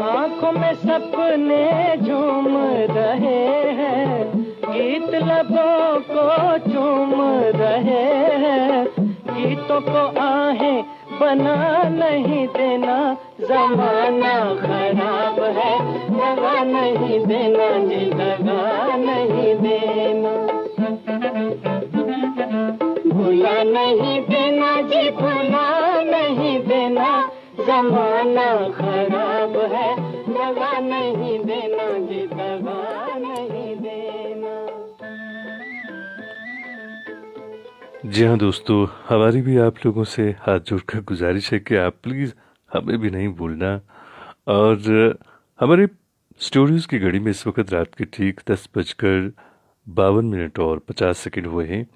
आँखों में सपने झूम रहे हैं, गीत लबों को चूम रहे हैं, गीतों को आहें बना नहीं देना, जमाना खराब है, दगा नहीं देना जी, दगा नहीं देना। भुला नहीं देना जी, भुला नहीं देना, जमाना खराब है, दगा नहीं देना जी, दगा नहीं देना। जी हाँ दोस्तों, हमारी भी आप लोगों से हाथ जोड़कर गुजारिश है कि आप प्लीज़ हमें भी नहीं भूलना। और हमारे स्टोरीज़ की घड़ी में इस वक्त रात के ठीक 10:52 और 50 सेकंड हुए हैं।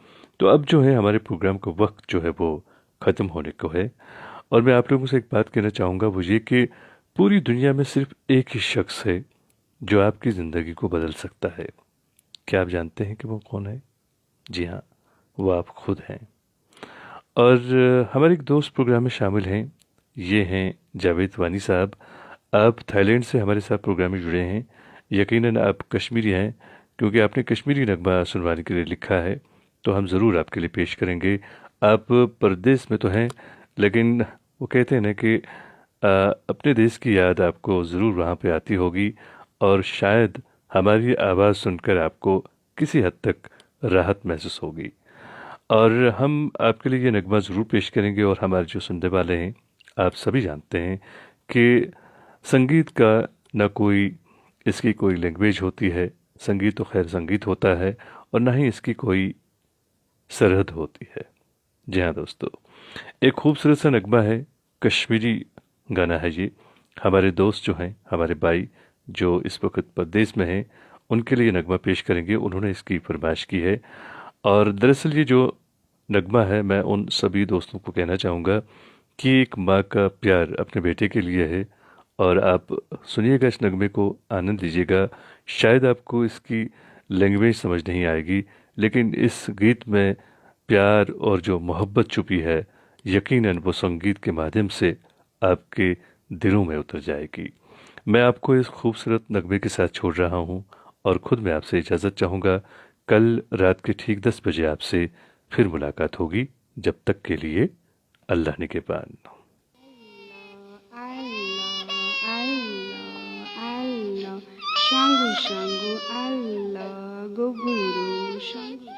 तो अब जो है हमारे प्रोग्राम का वक्त जो है वो ख़त्म होने को है। और मैं आप लोगों से एक बात कहना चाहूँगा, वो ये कि पूरी दुनिया में सिर्फ एक ही शख्स है जो आपकी ज़िंदगी को बदल सकता है। क्या आप जानते हैं कि वो कौन है? जी हाँ, वो आप खुद हैं। और हमारे एक दोस्त प्रोग्राम में शामिल हैं, ये हैं जावेद वानी साहब। आप थाईलैंड से हमारे साथ प्रोग्राम में जुड़े हैं। यकीनन आप कश्मीरी हैं, क्योंकि आपने कश्मीरी नगमा सुनवाने के लिए लिखा है, तो हम ज़रूर आपके लिए पेश करेंगे। आप परदेश में तो हैं, लेकिन वो कहते हैं ना कि अपने देश की याद आपको ज़रूर वहाँ पे आती होगी, और शायद हमारी आवाज़ सुनकर आपको किसी हद तक राहत महसूस होगी। और हम आपके लिए ये नगमा ज़रूर पेश करेंगे। और हमारे जो सुनने वाले हैं, आप सभी जानते हैं कि संगीत का न कोई इसकी कोई लैंग्वेज होती है। संगीत तो खैर संगीत होता है, और ना ही इसकी कोई सरहद होती है। जी हाँ दोस्तों, एक खूबसूरत सा नगमा है, कश्मीरी गाना है ये। हमारे दोस्त जो हैं, हमारे भाई जो इस वक्त परदेश में हैं, उनके लिए नगमा पेश करेंगे। उन्होंने इसकी फरमाइश की है। और दरअसल ये जो नगमा है, मैं उन सभी दोस्तों को कहना चाहूँगा कि एक माँ का प्यार अपने बेटे के लिए है। और आप सुनिएगा इस नगमे को, आनंद लीजिएगा। शायद आपको इसकी लैंग्वेज समझ नहीं आएगी, लेकिन इस गीत में प्यार और जो मोहब्बत छुपी है, यकीनन वो संगीत के माध्यम से आपके दिलों में उतर जाएगी। मैं आपको इस खूबसूरत नगमे के साथ छोड़ रहा हूँ, और खुद मैं आपसे इजाज़त चाहूँगा। कल रात के ठीक 10 बजे आपसे फिर मुलाकात होगी। जब तक के लिए अल्लाह निगहबान। Allah, Shangu Shangu, Allah, go Guru, Shangu.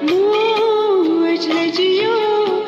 Mooj lejiyo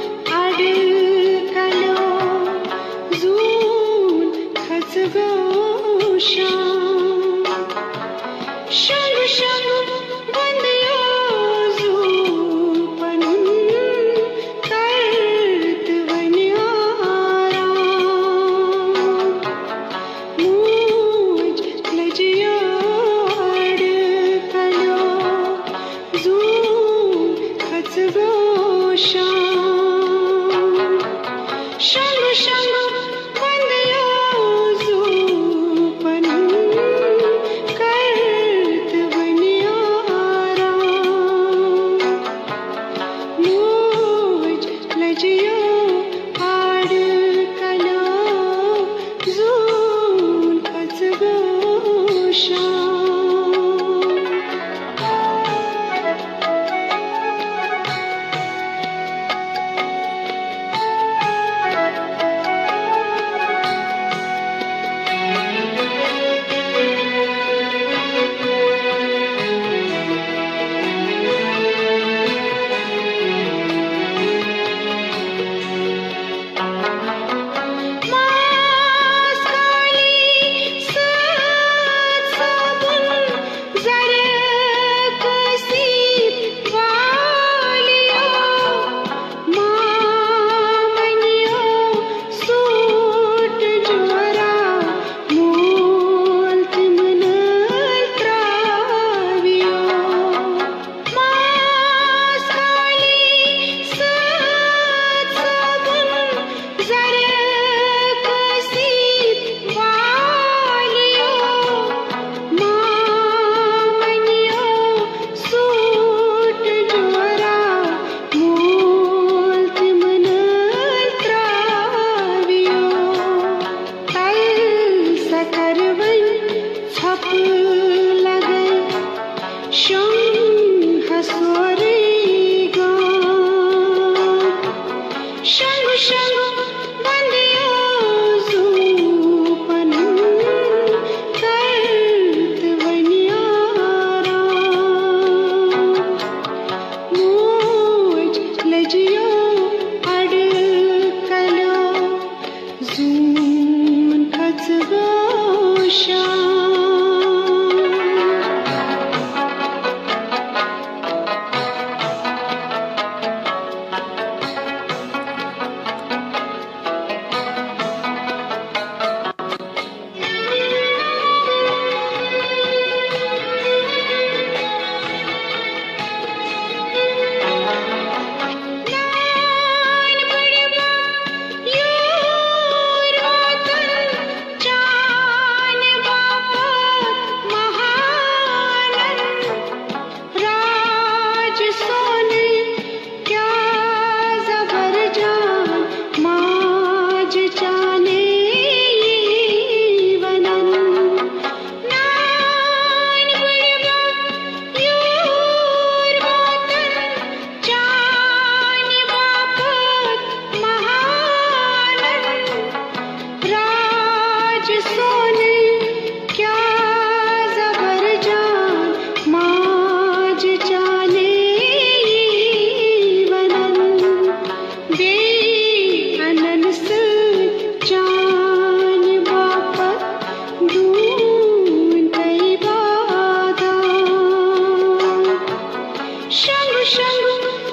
Shunga Shunga